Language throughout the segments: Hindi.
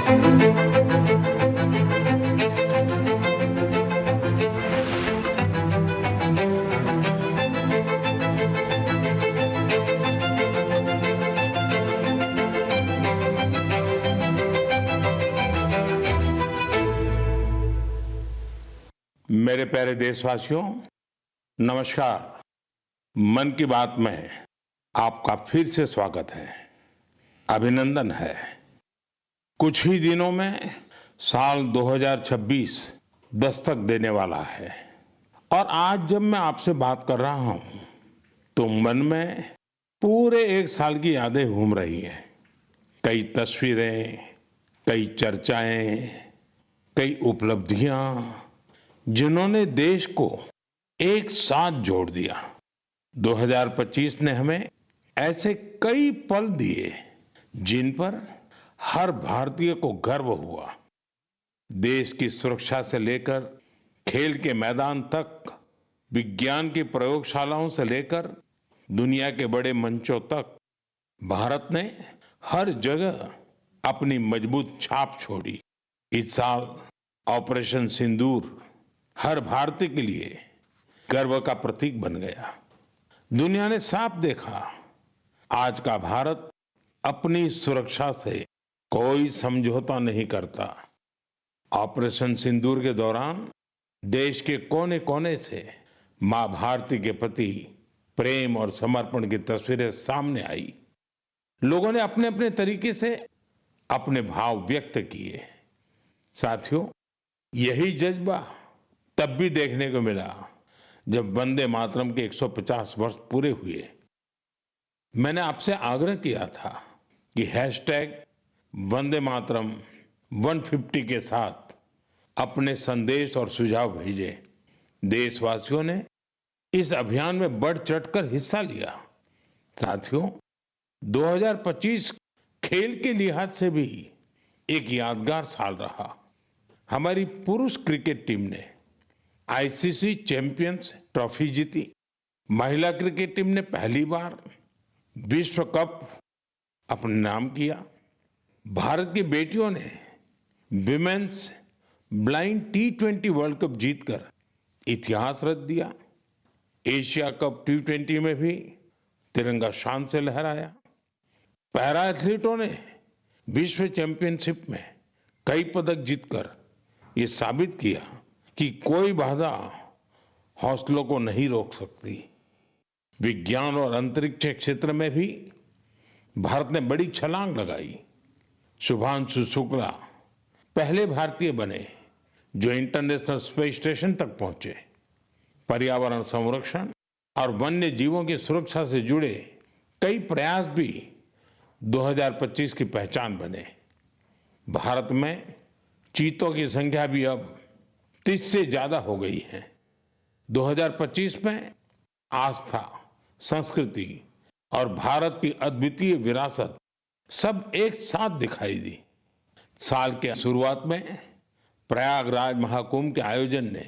मेरे प्यारे देशवासियों, नमस्कार। मन की बात में आपका फिर से स्वागत है, अभिनंदन है। कुछ ही दिनों में साल 2026 दस्तक देने वाला है और आज जब मैं आपसे बात कर रहा हूं तो मन में पूरे एक साल की यादें घूम रही हैं। कई तस्वीरें, कई चर्चाएं, कई उपलब्धियां जिन्होंने देश को एक साथ जोड़ दिया। 2025 ने हमें ऐसे कई पल दिए जिन पर हर भारतीय को गर्व हुआ। देश की सुरक्षा से लेकर खेल के मैदान तक, विज्ञान की प्रयोगशालाओं से लेकर दुनिया के बड़े मंचों तक, भारत ने हर जगह अपनी मजबूत छाप छोड़ी। इस साल ऑपरेशन सिंदूर हर भारतीय के लिए गर्व का प्रतीक बन गया। दुनिया ने साफ देखा, आज का भारत अपनी सुरक्षा से कोई समझौता नहीं करता। ऑपरेशन सिंदूर के दौरान देश के कोने कोने से मां भारती के प्रति प्रेम और समर्पण की तस्वीरें सामने आई। लोगों ने अपने अपने तरीके से अपने भाव व्यक्त किए। साथियों, यही जज्बा तब भी देखने को मिला जब वंदे मातरम के 150 वर्ष पूरे हुए। मैंने आपसे आग्रह किया था कि हैशटैग वंदे मातरम 150 के साथ अपने संदेश और सुझाव भेजें। देशवासियों ने इस अभियान में बढ़ चढ़कर हिस्सा लिया। साथियों, 2025 खेल के लिहाज से भी एक यादगार साल रहा। हमारी पुरुष क्रिकेट टीम ने आईसीसी चैंपियंस ट्रॉफी जीती। महिला क्रिकेट टीम ने पहली बार विश्व कप अपने नाम किया। भारत की बेटियों ने women's blind T20 world cup जीतकर इतिहास रच दिया। एशिया कप T20 में भी तिरंगा शान से लहराया। पैरा एथलीटों ने विश्व चैंपियनशिप में कई पदक जीतकर ये साबित किया कि कोई बाधा हौसलों को नहीं रोक सकती। विज्ञान और अंतरिक्ष क्षेत्र में भी भारत ने बड़ी छलांग लगाई। शुभांशु शुक्ला पहले भारतीय बने जो इंटरनेशनल स्पेस स्टेशन तक पहुंचे। पर्यावरण संरक्षण और वन्य जीवों की सुरक्षा से जुड़े कई प्रयास भी 2025 की पहचान बने। भारत में चीतों की संख्या भी अब 30 से ज्यादा हो गई है। 2025 में आस्था, संस्कृति और भारत की अद्वितीय विरासत सब एक साथ दिखाई दी। साल के शुरुआत में प्रयागराज महाकुंभ के आयोजन ने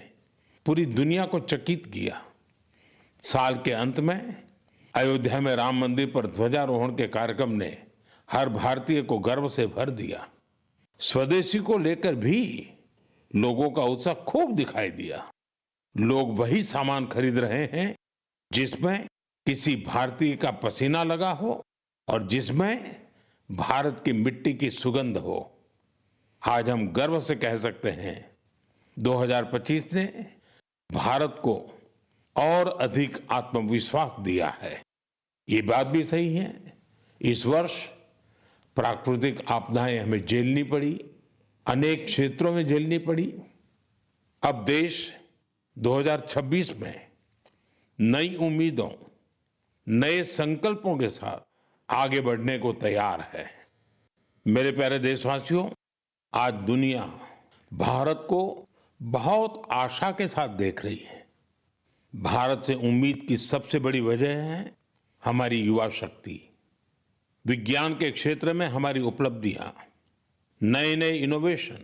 पूरी दुनिया को चकित किया। साल के अंत में अयोध्या में राम मंदिर पर ध्वजारोहण के कार्यक्रम ने हर भारतीय को गर्व से भर दिया। स्वदेशी को लेकर भी लोगों का उत्साह खूब दिखाई दिया। लोग वही सामान खरीद रहे हैं जिसमें किसी भारतीय का पसीना लगा हो और जिसमें भारत की मिट्टी की सुगंध हो। आज हम गर्व से कह सकते हैं 2025 ने भारत को और अधिक आत्मविश्वास दिया है। ये बात भी सही है, इस वर्ष प्राकृतिक आपदाएं हमें झेलनी पड़ी, अनेक क्षेत्रों में झेलनी पड़ी। अब देश 2026 में नई उम्मीदों, नए संकल्पों के साथ आगे बढ़ने को तैयार है। मेरे प्यारे देशवासियों, आज दुनिया भारत को बहुत आशा के साथ देख रही है। भारत से उम्मीद की सबसे बड़ी वजह है हमारी युवा शक्ति। विज्ञान के क्षेत्र में हमारी उपलब्धियां, नए नए इनोवेशन,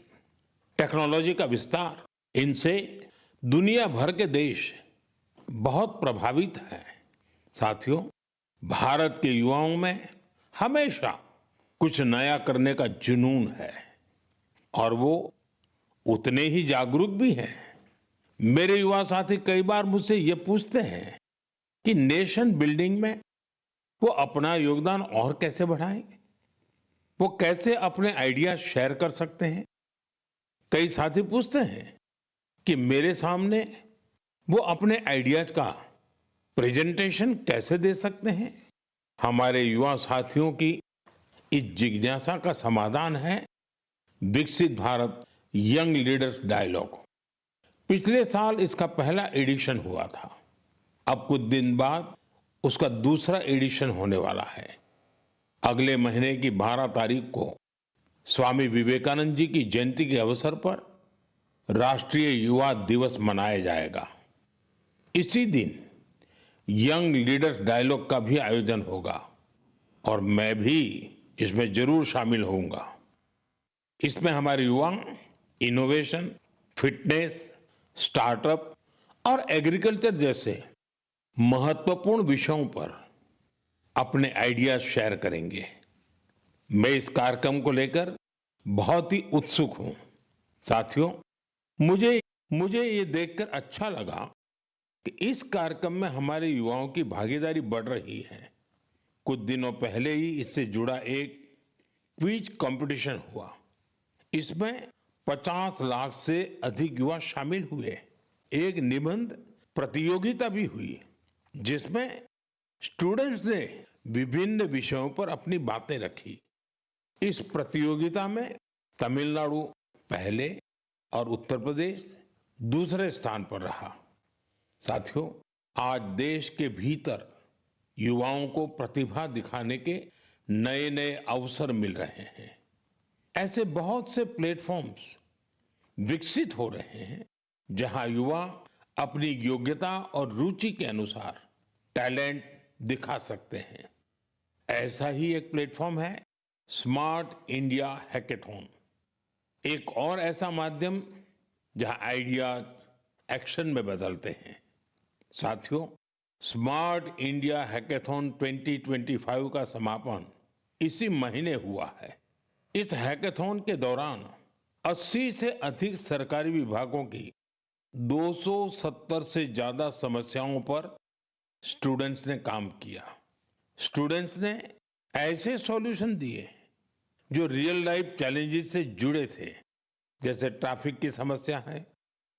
टेक्नोलॉजी का विस्तार, इनसे दुनिया भर के देश बहुत प्रभावित हैं। साथियों, भारत के युवाओं में हमेशा कुछ नया करने का जुनून है। और वो उतने ही जागरूक भी हैं। मेरे युवा साथी कई बार मुझसे ये पूछते हैं कि नेशन बिल्डिंग में वो अपना योगदान और कैसे बढ़ाएं, वो कैसे अपने आइडिया शेयर कर सकते हैं। कई साथी पूछते हैं कि मेरे सामने वो अपने आइडियाज का प्रेजेंटेशन कैसे दे सकते हैं। हमारे युवा साथियों की इस जिज्ञासा का समाधान है विकसित भारत यंग लीडर्स डायलॉग। पिछले साल इसका पहला एडिशन हुआ था। अब कुछ दिन बाद उसका दूसरा एडिशन होने वाला है। अगले महीने की 12 तारीख को स्वामी विवेकानंद जी की जयंती के अवसर पर राष्ट्रीय युवा दिवस मनाया जाएगा। इसी दिन यंग लीडर्स डायलॉग का भी आयोजन होगा और मैं भी इसमें जरूर शामिल होऊंगा। इसमें हमारे युवा इनोवेशन, फिटनेस, स्टार्टअप और एग्रीकल्चर जैसे महत्वपूर्ण विषयों पर अपने आइडियाज शेयर करेंगे। मैं इस कार्यक्रम को लेकर बहुत ही उत्सुक हूं। साथियों, मुझे मुझे ये देखकर अच्छा लगा कि इस कार्यक्रम में हमारे युवाओं की भागीदारी बढ़ रही है। कुछ दिनों पहले ही इससे जुड़ा एक क्विज कंपटीशन हुआ। इसमें 50 लाख से अधिक युवा शामिल हुए। एक निबंध प्रतियोगिता भी हुई जिसमें स्टूडेंट्स ने विभिन्न विषयों पर अपनी बातें रखी। इस प्रतियोगिता में तमिलनाडु पहले और उत्तर प्रदेश दूसरे स्थान पर रहा। साथियों, आज देश के भीतर युवाओं को प्रतिभा दिखाने के नए नए अवसर मिल रहे हैं। ऐसे बहुत से प्लेटफॉर्म्स विकसित हो रहे हैं जहां युवा अपनी योग्यता और रुचि के अनुसार टैलेंट दिखा सकते हैं। ऐसा ही एक प्लेटफॉर्म है स्मार्ट इंडिया हैकेथॉन। एक और ऐसा माध्यम जहां आइडियाज एक्शन में बदलते हैं। साथियों, स्मार्ट इंडिया हैकेथॉन 2025 का समापन इसी महीने हुआ है। इस हैकेथॉन के दौरान 80 से अधिक सरकारी विभागों की 270 से ज्यादा समस्याओं पर स्टूडेंट्स ने काम किया। स्टूडेंट्स ने ऐसे सॉल्यूशन दिए जो रियल लाइफ चैलेंजेस से जुड़े थे, जैसे ट्रैफिक की समस्या है।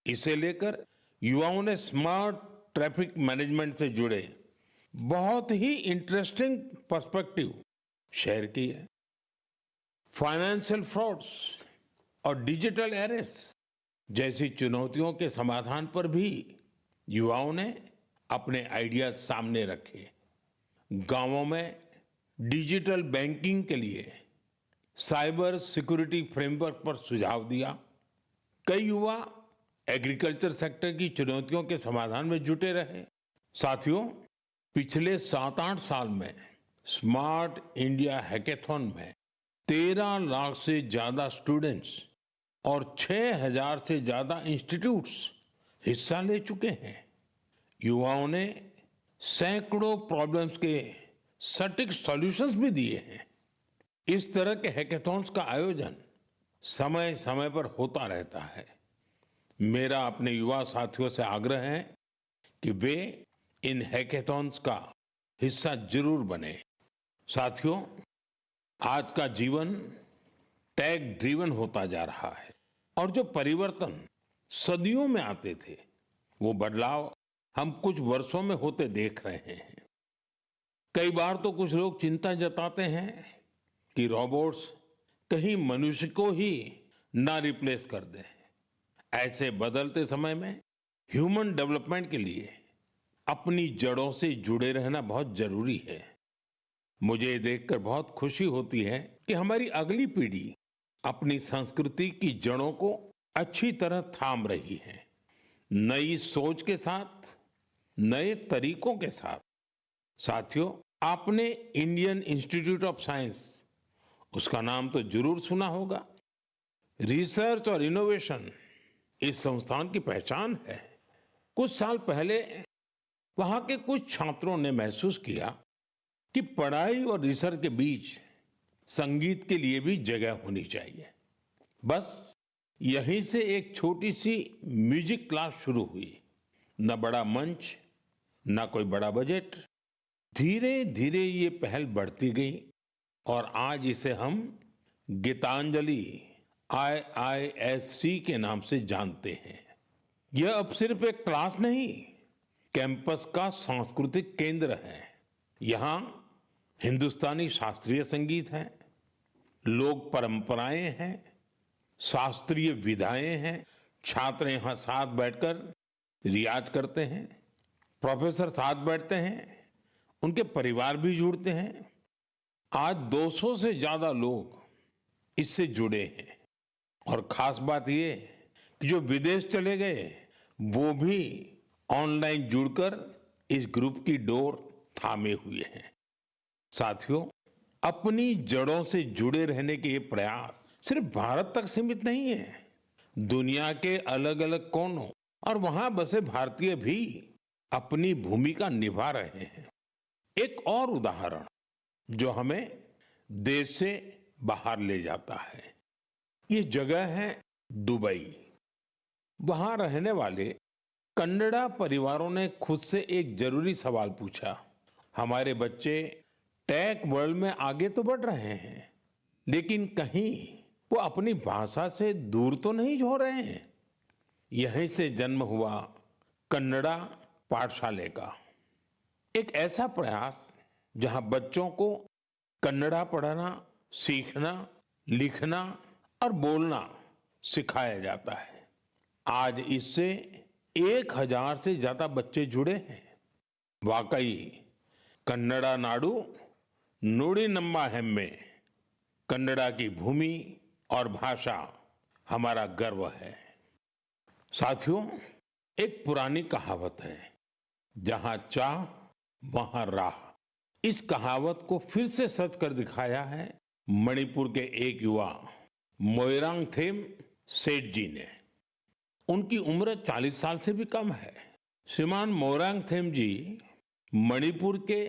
इसे लेकर युवाओं ने स्मार्ट ट्रैफिक मैनेजमेंट से जुड़े बहुत ही इंटरेस्टिंग पर्सपेक्टिव शेयर किए। फाइनेंशियल फ्रॉड्स और डिजिटल एरेस जैसी चुनौतियों के समाधान पर भी युवाओं ने अपने आइडियाज सामने रखे। गांवों में डिजिटल बैंकिंग के लिए साइबर सिक्योरिटी फ्रेमवर्क पर सुझाव दिया। कई युवा एग्रीकल्चर सेक्टर की चुनौतियों के समाधान में जुटे रहे। साथियों, पिछले 7-8 साल में स्मार्ट इंडिया हैकेथॉन में 13 लाख से ज्यादा स्टूडेंट्स और 6,000 से ज्यादा इंस्टीट्यूट्स हिस्सा ले चुके हैं। युवाओं ने सैकड़ों प्रॉब्लम्स के सटीक सॉल्यूशंस भी दिए हैं। इस तरह के हैकेथॉन्स का आयोजन समय समय पर होता रहता है। मेरा अपने युवा साथियों से आग्रह है कि वे इन हैकेथॉन्स का हिस्सा जरूर बने। साथियों, आज का जीवन टेक ड्रिवन होता जा रहा है और जो परिवर्तन सदियों में आते थे, वो बदलाव हम कुछ वर्षों में होते देख रहे हैं। कई बार तो कुछ लोग चिंता जताते हैं कि रोबोट्स कहीं मनुष्य को ही ना रिप्लेस कर दें। ऐसे बदलते समय में ह्यूमन डेवलपमेंट के लिए अपनी जड़ों से जुड़े रहना बहुत जरूरी है। मुझे ये देखकर बहुत खुशी होती है कि हमारी अगली पीढ़ी अपनी संस्कृति की जड़ों को अच्छी तरह थाम रही है। नई सोच के साथ, नए तरीकों के साथ। साथियों, आपने इंडियन इंस्टीट्यूट ऑफ साइंस, उसका नाम तो जरूर सुना होगा। रिसर्च और इनोवेशन इस संस्थान की पहचान है। कुछ साल पहले वहां के कुछ छात्रों ने महसूस किया कि पढ़ाई और रिसर्च के बीच संगीत के लिए भी जगह होनी चाहिए। बस यहीं से एक छोटी सी म्यूजिक क्लास शुरू हुई। न बड़ा मंच, न कोई बड़ा बजट। धीरे धीरे ये पहल बढ़ती गई और आज इसे हम गीतांजलि IISC के नाम से जानते हैं। यह अब सिर्फ एक क्लास नहीं, कैंपस का सांस्कृतिक केंद्र है। यहाँ हिंदुस्तानी शास्त्रीय संगीत है, लोक परंपराएं हैं, शास्त्रीय विधाएं हैं। छात्र यहाँ साथ बैठकर रियाज करते हैं, प्रोफेसर साथ बैठते हैं, उनके परिवार भी जुड़ते हैं। आज 200 से ज्यादा लोग इससे जुड़े हैं और खास बात ये कि जो विदेश चले गए वो भी ऑनलाइन जुड़कर इस ग्रुप की डोर थामे हुए हैं। साथियों, अपनी जड़ों से जुड़े रहने के ये प्रयास सिर्फ भारत तक सीमित नहीं है। दुनिया के अलग अलग कोनों और वहां बसे भारतीय भी अपनी भूमिका निभा रहे हैं। एक और उदाहरण जो हमें देश से बाहर ले जाता है, ये जगह है दुबई। वहां रहने वाले कन्नड़ा परिवारों ने खुद से एक जरूरी सवाल पूछा। हमारे बच्चे टेक वर्ल्ड में आगे तो बढ़ रहे हैं, लेकिन कहीं वो अपनी भाषा से दूर तो नहीं हो रहे हैं। यहीं से जन्म हुआ कन्नड़ा पाठशाले का, एक ऐसा प्रयास जहां बच्चों को कन्नड़ा पढ़ना, सीखना, लिखना और बोलना सिखाया जाता है। आज इससे 1000 से ज्यादा बच्चे जुड़े हैं। वाकई कन्नड़ा नाडु नुडी नम्मा हेम्मे, कन्नड़ा की भूमि और भाषा हमारा गर्व है। साथियों, एक पुरानी कहावत है, जहां चाह वहां राह। इस कहावत को फिर से सच कर दिखाया है मणिपुर के एक युवा मोइरांगथेम सेठ जी ने। उनकी उम्र 40 साल से भी कम है। श्रीमान मोइरांगथेम जी मणिपुर के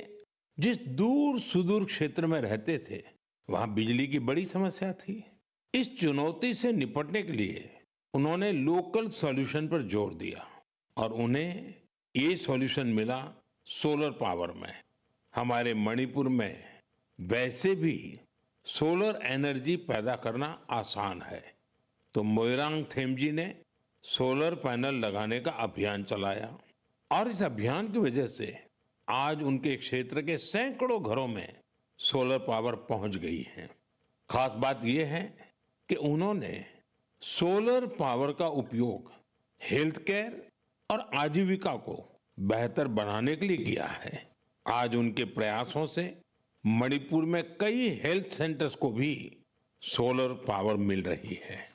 जिस दूर सुदूर क्षेत्र में रहते थे, वहां बिजली की बड़ी समस्या थी। इस चुनौती से निपटने के लिए उन्होंने लोकल सॉल्यूशन पर जोर दिया और उन्हें ये सॉल्यूशन मिला सोलर पावर में। हमारे मणिपुर में वैसे भी सोलर एनर्जी पैदा करना आसान है, तो मोइरांगथेम जी ने सोलर पैनल लगाने का अभियान चलाया और इस अभियान की वजह से आज उनके क्षेत्र के सैकड़ों घरों में सोलर पावर पहुंच गई है। खास बात यह है कि उन्होंने सोलर पावर का उपयोग हेल्थ केयर और आजीविका को बेहतर बनाने के लिए किया है। आज उनके प्रयासों से मणिपुर में कई हेल्थ सेंटर्स को भी सोलर पावर मिल रही है।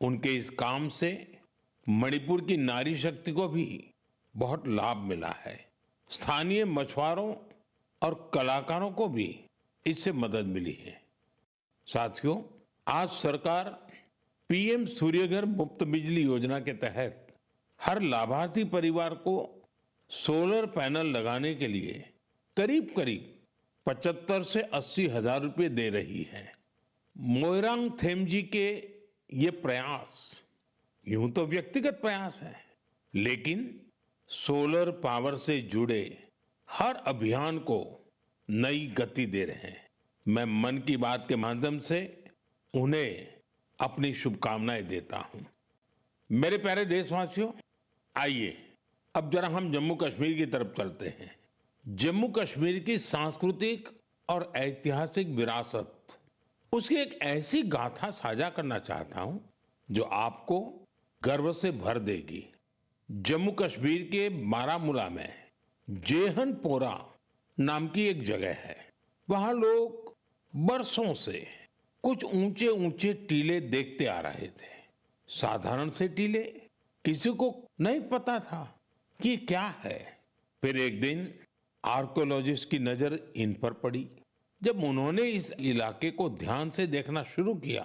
उनके इस काम से मणिपुर की नारी शक्ति को भी बहुत लाभ मिला है। स्थानीय मछुआरों और कलाकारों को भी इससे मदद मिली है। साथियों, आज सरकार PM सूर्यघर मुफ्त बिजली योजना के तहत हर लाभार्थी परिवार को सोलर पैनल लगाने के लिए करीब करीब 75 से 80 हजार रुपए दे रही है। मोइरांगथेम जी के ये प्रयास यूं तो व्यक्तिगत प्रयास है, लेकिन सोलर पावर से जुड़े हर अभियान को नई गति दे रहे हैं। मैं मन की बात के माध्यम से उन्हें अपनी शुभकामनाएं देता हूं। मेरे प्यारे देशवासियों, आइए अब जरा हम जम्मू कश्मीर की तरफ चलते हैं। जम्मू कश्मीर की सांस्कृतिक और ऐतिहासिक विरासत, उसकी एक ऐसी गाथा साझा करना चाहता हूं जो आपको गर्व से भर देगी। जम्मू कश्मीर के बारामूला में जेहनपोरा नाम की एक जगह है। वहां लोग बरसों से कुछ ऊंचे ऊंचे टीले देखते आ रहे थे। साधारण से टीले, किसी को नहीं पता था कि क्या है। फिर एक दिन आर्कोलॉजिस्ट की नजर इन पर पड़ी। जब उन्होंने इस इलाके को ध्यान से देखना शुरू किया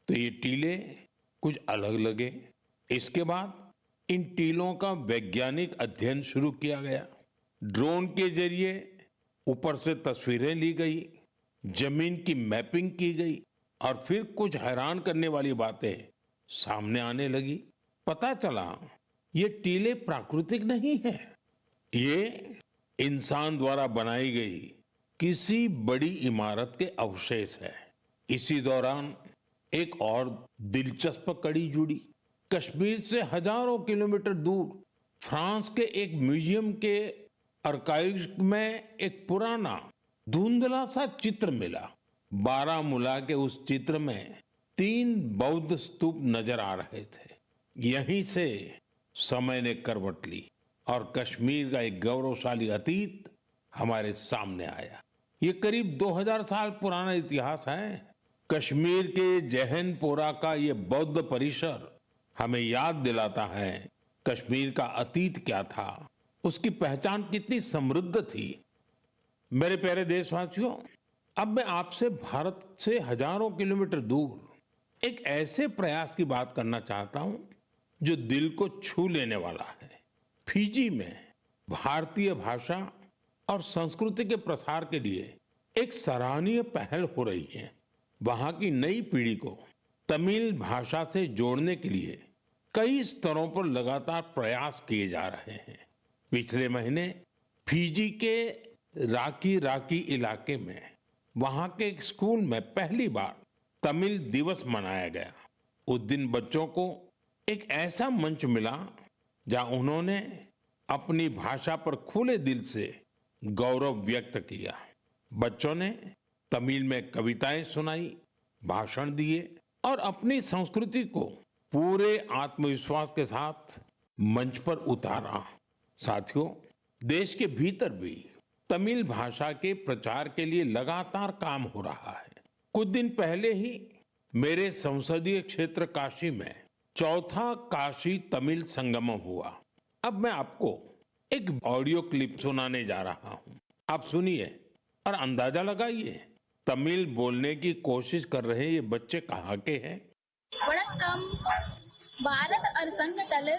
तो ये टीले कुछ अलग लगे। इसके बाद इन टीलों का वैज्ञानिक अध्ययन शुरू किया गया। ड्रोन के जरिए ऊपर से तस्वीरें ली गई, जमीन की मैपिंग की गई और फिर कुछ हैरान करने वाली बातें सामने आने लगी। पता चला ये टीले प्राकृतिक नहीं है, ये इंसान द्वारा बनाई गई किसी बड़ी इमारत के अवशेष है। इसी दौरान एक और दिलचस्प कड़ी जुड़ी। कश्मीर से हजारों किलोमीटर दूर फ्रांस के एक म्यूजियम के आर्काइव्स में एक पुराना धुंधला सा चित्र मिला। बारामूला के उस चित्र में 3 बौद्ध स्तूप नजर आ रहे थे। यहीं से समय ने करवट ली और कश्मीर का एक गौरवशाली अतीत हमारे सामने आया। ये करीब 2000 साल पुराना इतिहास है। कश्मीर के जहनपोरा का ये बौद्ध परिसर हमें याद दिलाता है कश्मीर का अतीत क्या था, उसकी पहचान कितनी समृद्ध थी। मेरे प्यारे देशवासियों, अब मैं आपसे भारत से हजारों किलोमीटर दूर एक ऐसे प्रयास की बात करना चाहता हूं जो दिल को छू लेने वाला है। फिजी में भारतीय भाषा और संस्कृति के प्रसार के लिए एक सराहनीय पहल हो रही है। वहां की नई पीढ़ी को तमिल भाषा से जोड़ने के लिए कई स्तरों पर लगातार प्रयास किए जा रहे हैं। पिछले महीने फिजी के राकी राकी इलाके में वहां के एक स्कूल में पहली बार तमिल दिवस मनाया गया। उस दिन बच्चों को एक ऐसा मंच मिला जहां उन्होंने अपनी भाषा पर खुले दिल से गौरव व्यक्त किया। बच्चों ने तमिल में कविताएं सुनाई, भाषण दिए और अपनी संस्कृति को पूरे आत्मविश्वास के साथ मंच पर उतारा। साथियों, देश के भीतर भी तमिल भाषा के प्रचार के लिए लगातार काम हो रहा है। कुछ दिन पहले ही मेरे संसदीय क्षेत्र काशी में चौथा काशी तमिल संगमम हुआ। अब मैं आपको एक ऑडियो क्लिप सुनाने जा रहा हूं। आप सुनिए और अंदाजा लगाइए तमिल बोलने की कोशिश कर रहे ये बच्चे कहाँ के हैं। वणक्कम। भारत और संघ तल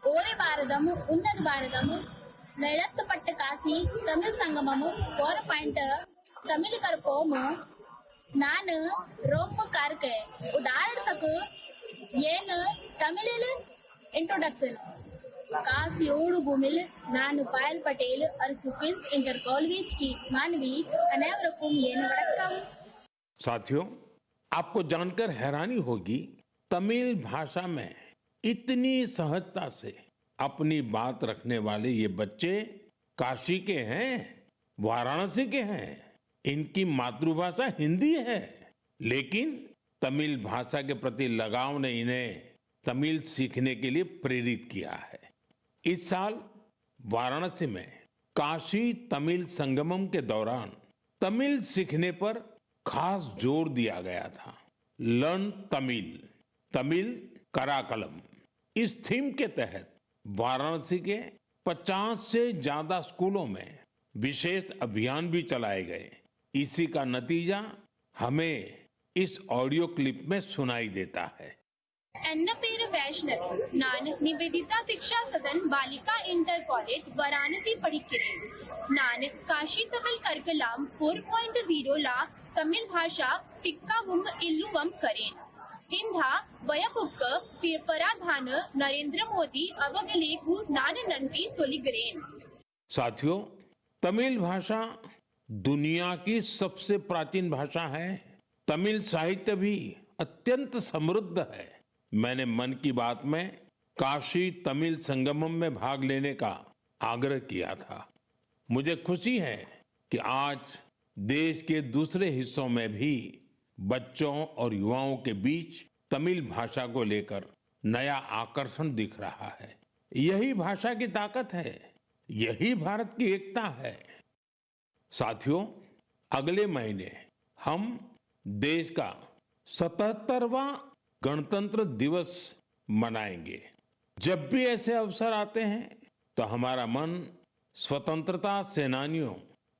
ओरे भारतम उन्नत भारतम नैडत्तपट्ट काशी तमिल संगमम 4 तमिल करपोम नान रोम कार्के उदाहरणक येन तमिल इंट्रोडक्शन कासियोड़ भूमिल नान पायल पटेल और सुकिन्स इंटर कॉलेज की मानवी अनेवरकुम येन वणक्कम। साथियों, आपको जानकर हैरानी होगी तमिल भाषा में इतनी सहजता से अपनी बात रखने वाले ये बच्चे काशी के हैं, वाराणसी के हैं। इनकी मातृभाषा हिंदी है, लेकिन तमिल भाषा के प्रति लगाव ने इन्हें तमिल सीखने के लिए प्रेरित किया है। इस साल वाराणसी में काशी तमिल संगमम के दौरान तमिल सीखने पर खास जोर दिया गया था। लर्न तमिल, तमिल कराकलम, इस थीम के तहत वाराणसी के 50 से ज्यादा स्कूलों में विशेष अभियान भी चलाए गए। इसी का नतीजा हमें इस ऑडियो क्लिप में सुनाई देता है। एन्नपेर वैष्णव नान निवेदिता शिक्षा सदन बालिका इंटर कॉलेज वाराणसी पढ़िक्किरेन नान काशी तमिल करकलाम 4.0 ला तमिल भाषा टिक्कावुम इल्लुवम करेन इंधा वयपुक्क पराधान नरेंद्र मोदी अवगलेकु नान नंटी सोलिगरेन। साथियों, तमिल भाषा दुनिया की सबसे प्राचीन भाषा है। तमिल साहित्य भी अत्यंत समृद्ध है। मैंने मन की बात में काशी तमिल संगमम में भाग लेने का आग्रह किया था। मुझे खुशी है कि आज देश के दूसरे हिस्सों में भी बच्चों और युवाओं के बीच तमिल भाषा को लेकर नया आकर्षण दिख रहा है। यही भाषा की ताकत है, यही भारत की एकता है। साथियों, अगले महीने हम देश का 77वां गणतंत्र दिवस मनाएंगे। जब भी ऐसे अवसर आते हैं तो हमारा मन स्वतंत्रता सेनानियों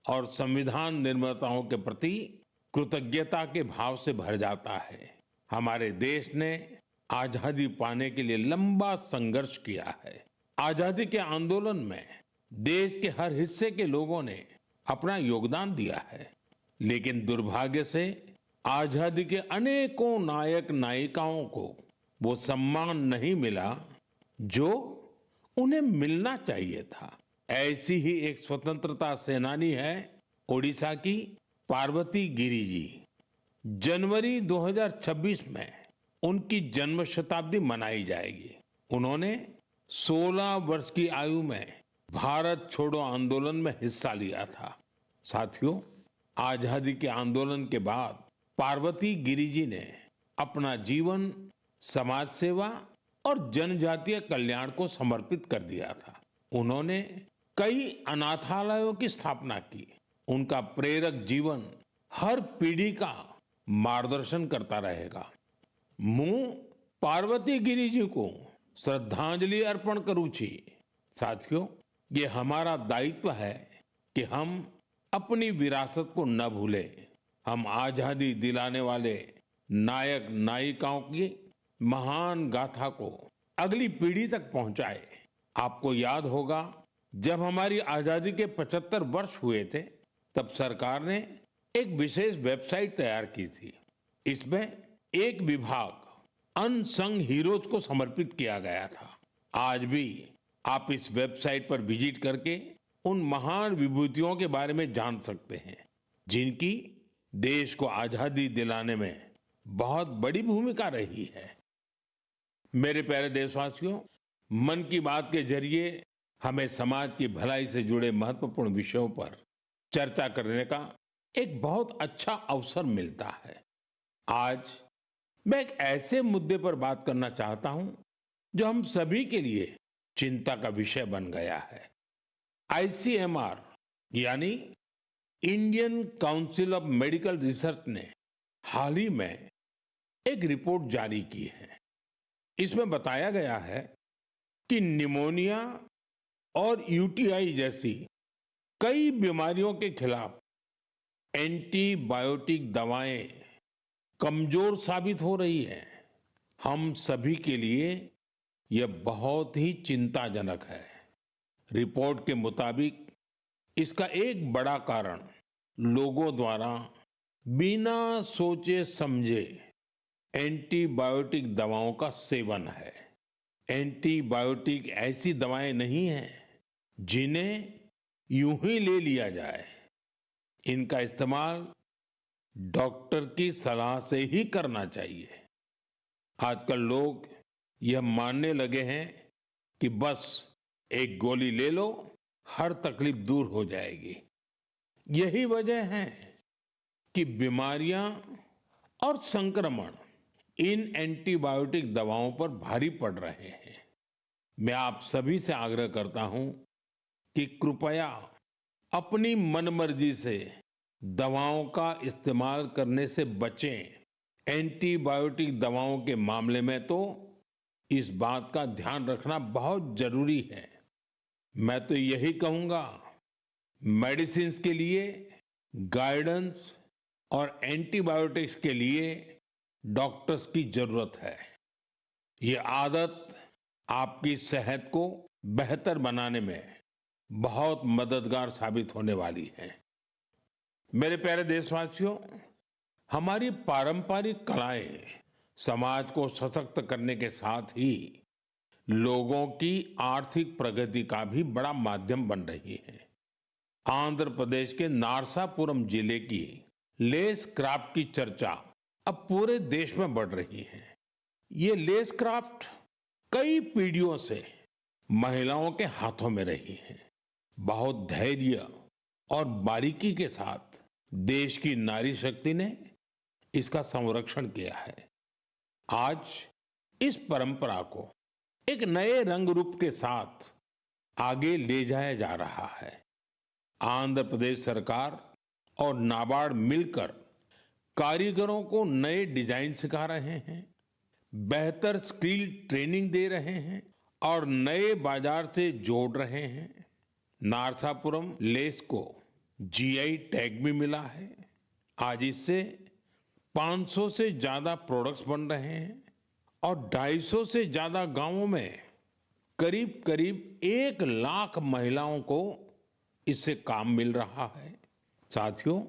और संविधान निर्माताओं के प्रति कृतज्ञता के भाव से भर जाता है। हमारे देश ने आजादी पाने के लिए लंबा संघर्ष किया है। आजादी के आंदोलन में देश के हर हिस्से के लोगों ने अपना योगदान दिया है, लेकिन दुर्भाग्य से आजादी के अनेकों नायक नायिकाओं को वो सम्मान नहीं मिला जो उन्हें मिलना चाहिए था। ऐसी ही एक स्वतंत्रता सेनानी है ओडिशा की पार्वती गिरी जी। जनवरी 2026 में उनकी जन्म शताब्दी मनाई जाएगी। उन्होंने 16 वर्ष की आयु में भारत छोड़ो आंदोलन में हिस्सा लिया था। साथियों, आजादी के आंदोलन के बाद पार्वती गिरी जी ने अपना जीवन समाज सेवा और जनजातीय कल्याण को समर्पित कर दिया था। उन्होंने कई अनाथालयों की स्थापना की। उनका प्रेरक जीवन हर पीढ़ी का मार्गदर्शन करता रहेगा। मैं पार्वती गिरी जी को श्रद्धांजलि अर्पण करूँ छी। साथियों, ये हमारा दायित्व है कि हम अपनी विरासत को न भूलें। हम आजादी दिलाने वाले नायक नायिकाओं की महान गाथा को अगली पीढ़ी तक पहुंचाए। आपको याद होगा, जब हमारी आजादी के 75 वर्ष हुए थे, तब सरकार ने एक विशेष वेबसाइट तैयार की थी। इसमें एक विभाग अनसंग हीरोज को समर्पित किया गया था। आज भी आप इस वेबसाइट पर विजिट करके उन महान विभूतियों के बारे में जान सकते हैं जिनकी देश को आजादी दिलाने में बहुत बड़ी भूमिका रही है। मेरे प्यारे देशवासियों, मन की बात के जरिए हमें समाज की भलाई से जुड़े महत्वपूर्ण विषयों पर चर्चा करने का एक बहुत अच्छा अवसर मिलता है। आज मैं एक ऐसे मुद्दे पर बात करना चाहता हूं जो हम सभी के लिए चिंता का विषय बन गया है। आईसीएमआर यानी Indian council of medical research ने हाल ही में एक रिपोर्ट जारी की है। इसमें बताया गया है कि निमोनिया और यूटीआई जैसी कई बीमारियों के खिलाफ एंटीबायोटिक दवाएं कमजोर साबित हो रही है। हम सभी के लिए यह बहुत ही चिंताजनक है। रिपोर्ट के मुताबिक इसका एक बड़ा कारण लोगों द्वारा बिना सोचे समझे एंटीबायोटिक दवाओं का सेवन है। एंटीबायोटिक ऐसी दवाएं नहीं हैं जिन्हें यूं ही ले लिया जाए। इनका इस्तेमाल डॉक्टर की सलाह से ही करना चाहिए। आजकल लोग यह मानने लगे हैं कि बस एक गोली ले लो, हर तकलीफ दूर हो जाएगी। यही वजह है कि बीमारियां और संक्रमण इन एंटीबायोटिक दवाओं पर भारी पड़ रहे हैं। मैं आप सभी से आग्रह करता हूं कि कृपया अपनी मनमर्जी से दवाओं का इस्तेमाल करने से बचें। एंटीबायोटिक दवाओं के मामले में तो इस बात का ध्यान रखना बहुत जरूरी है। मैं तो यही कहूंगा, मेडिसिन्स के लिए गाइडेंस और एंटीबायोटिक्स के लिए डॉक्टर्स की जरूरत है। ये आदत आपकी सेहत को बेहतर बनाने में बहुत मददगार साबित होने वाली है। मेरे प्यारे देशवासियों, हमारी पारंपरिक कलाएं समाज को सशक्त करने के साथ ही लोगों की आर्थिक प्रगति का भी बड़ा माध्यम बन रही है। आंध्र प्रदेश के नारसापुरम जिले की लेस क्राफ्ट की चर्चा अब पूरे देश में बढ़ रही है। ये लेस क्राफ्ट कई पीढ़ियों से महिलाओं के हाथों में रही है। बहुत धैर्य और बारीकी के साथ देश की नारी शक्ति ने इसका संरक्षण किया है। आज इस परंपरा को एक नए रंग रूप के साथ आगे ले जाया जा रहा है। आंध्र प्रदेश सरकार और नाबार्ड मिलकर कारीगरों को नए डिजाइन सिखा रहे हैं, बेहतर स्किल ट्रेनिंग दे रहे हैं और नए बाजार से जोड़ रहे हैं। नारसापुरम लेस को जीआई टैग भी मिला है। आज इससे 500 से ज्यादा प्रोडक्ट्स बन रहे हैं और 250 से ज्यादा गांवों में करीब करीब 1 लाख महिलाओं को इससे काम मिल रहा है। साथियों,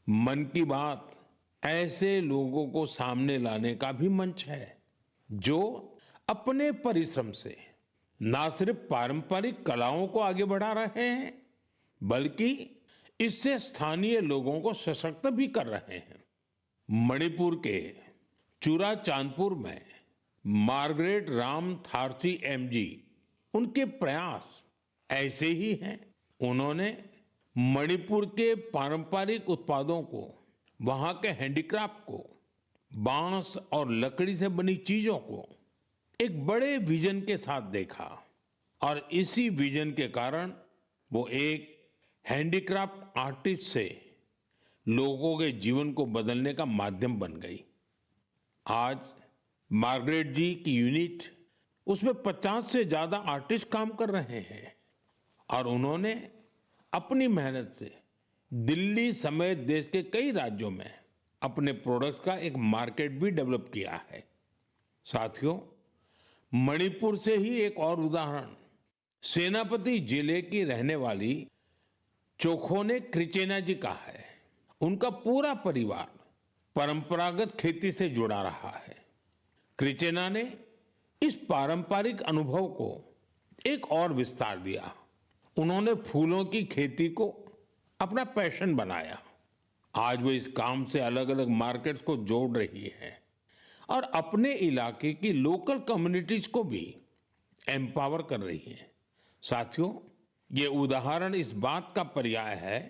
मन की बात ऐसे लोगों को सामने लाने का भी मंच है जो अपने परिश्रम से ना सिर्फ पारंपरिक कलाओं को आगे बढ़ा रहे हैं बल्कि इससे स्थानीय लोगों को सशक्त भी कर रहे हैं। मणिपुर के चूरा चांदपुर में मार्गरेट राम थारसी एमजी, उनके प्रयास ऐसे ही हैं। उन्होंने मणिपुर के पारंपरिक उत्पादों को, वहां के हैंडीक्राफ्ट को, बांस और लकड़ी से बनी चीजों को एक बड़े विजन के साथ देखा और इसी विजन के कारण वो एक हैंडीक्राफ्ट आर्टिस्ट से लोगों के जीवन को बदलने का माध्यम बन गई। आज मार्गरेट जी की यूनिट, उसमें 50 से ज्यादा आर्टिस्ट काम कर रहे हैं और उन्होंने अपनी मेहनत से दिल्ली समेत देश के कई राज्यों में अपने प्रोडक्ट्स का एक मार्केट भी डेवलप किया है। साथियों, मणिपुर से ही एक और उदाहरण सेनापति जिले की रहने वाली चोखोने क्रिचेना जी का है। उनका पूरा परिवार परंपरागत खेती से जुड़ा रहा है। क्रिचेना ने इस पारंपरिक अनुभव को एक और विस्तार दिया। उन्होंने फूलों की खेती को अपना पैशन बनाया। आज वो इस काम से अलग अलग मार्केट्स को जोड़ रही है और अपने इलाके की लोकल कम्युनिटीज को भी एम्पावर कर रही है। साथियों, ये उदाहरण इस बात का पर्याय है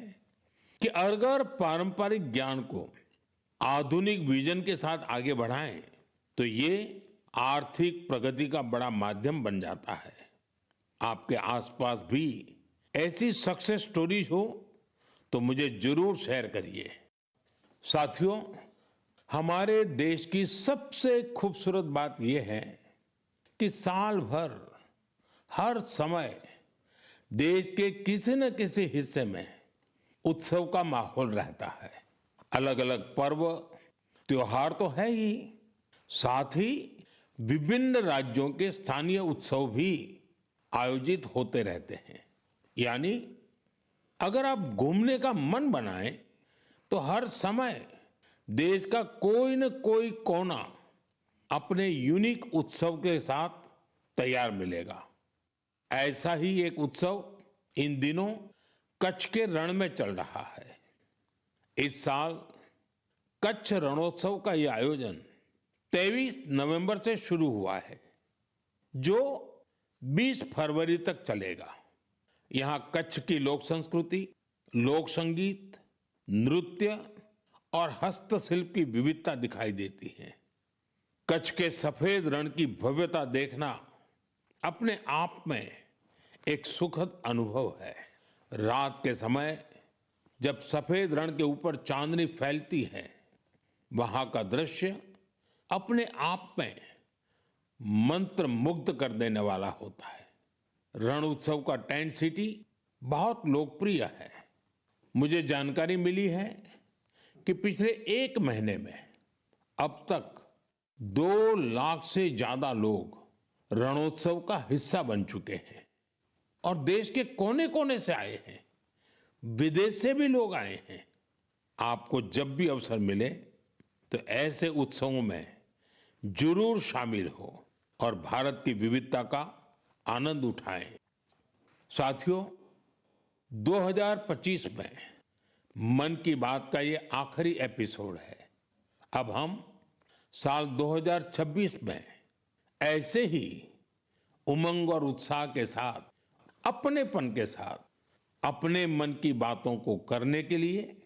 कि अगर पारंपरिक ज्ञान को आधुनिक विजन के साथ आगे बढ़ाएं तो ये आर्थिक प्रगति का बड़ा माध्यम बन जाता है। आपके आसपास भी ऐसी सक्सेस स्टोरीज हो तो मुझे जरूर शेयर करिए। साथियों, हमारे देश की सबसे खूबसूरत बात यह है कि साल भर हर समय देश के किसी न किसी हिस्से में उत्सव का माहौल रहता है। अलग अलग पर्व त्योहार तो है ही, साथ ही विभिन्न राज्यों के स्थानीय उत्सव भी आयोजित होते रहते हैं। यानी अगर आप घूमने का मन बनाएं तो हर समय देश का कोई न कोई कोना अपने यूनिक उत्सव के साथ तैयार मिलेगा। ऐसा ही एक उत्सव इन दिनों कच्छ के रण में चल रहा है। इस साल कच्छ रणोत्सव का यह आयोजन 23 नवंबर से शुरू हुआ है, जो 20 फरवरी तक चलेगा। यहां कच्छ की लोक संस्कृति, लोक संगीत, नृत्य और हस्तशिल्प की विविधता दिखाई देती है। कच्छ के सफेद रण की भव्यता देखना अपने आप में एक सुखद अनुभव है। रात के समय जब सफेद रण के ऊपर चांदनी फैलती है, वहां का दृश्य अपने आप में मंत्र मुग्ध कर देने वाला होता है। रण उत्सव का टेंट सिटी बहुत लोकप्रिय है। मुझे जानकारी मिली है कि पिछले 1 महीने में अब तक 2 लाख से ज्यादा लोग रणोत्सव का हिस्सा बन चुके हैं और देश के कोने कोने से आए हैं, विदेश से भी लोग आए हैं। आपको जब भी अवसर मिले तो ऐसे उत्सवों में जरूर शामिल हो और भारत की विविधता का आनंद उठाएं। साथियों, 2025 में मन की बात का ये आखिरी एपिसोड है। अब हम साल 2026 में ऐसे ही उमंग और उत्साह के साथ, अपनेपन के साथ अपने मन की बातों को करने के लिए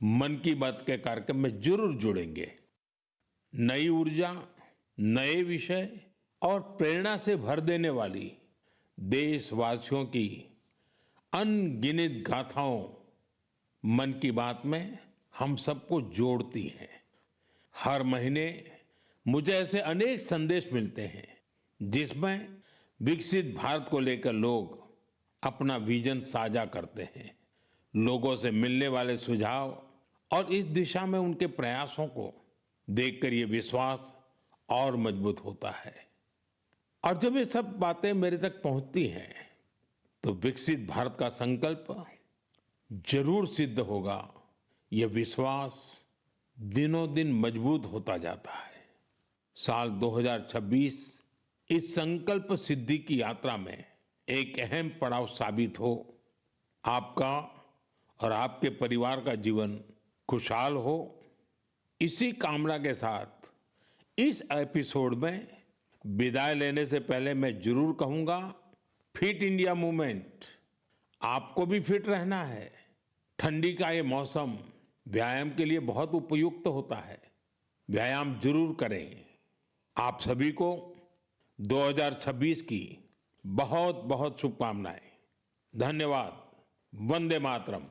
मन की बात के कार्यक्रम में जरूर जुड़ेंगे। नई ऊर्जा, नए विषय और प्रेरणा से भर देने वाली देशवासियों की अनगिनत गाथाओं मन की बात में हम सबको जोड़ती हैं। हर महीने मुझे ऐसे अनेक संदेश मिलते हैं जिसमें विकसित भारत को लेकर लोग अपना विजन साझा करते हैं। लोगों से मिलने वाले सुझाव और इस दिशा में उनके प्रयासों को देखकर ये विश्वास और मजबूत होता है। और जब ये सब बातें मेरे तक पहुंचती हैं तो विकसित भारत का संकल्प जरूर सिद्ध होगा, यह विश्वास दिनों दिन मजबूत होता जाता है। साल 2026 इस संकल्प सिद्धि की यात्रा में एक अहम पड़ाव साबित हो। आपका और आपके परिवार का जीवन खुशहाल हो, इसी कामना के साथ इस एपिसोड में विदाई लेने से पहले मैं जरूर कहूंगा, फिट इंडिया मूवमेंट, आपको भी फिट रहना है। ठंडी का ये मौसम व्यायाम के लिए बहुत उपयुक्त होता है। व्यायाम जरूर करें। आप सभी को 2026 की बहुत बहुत शुभकामनाएं। धन्यवाद। वंदे मातरम।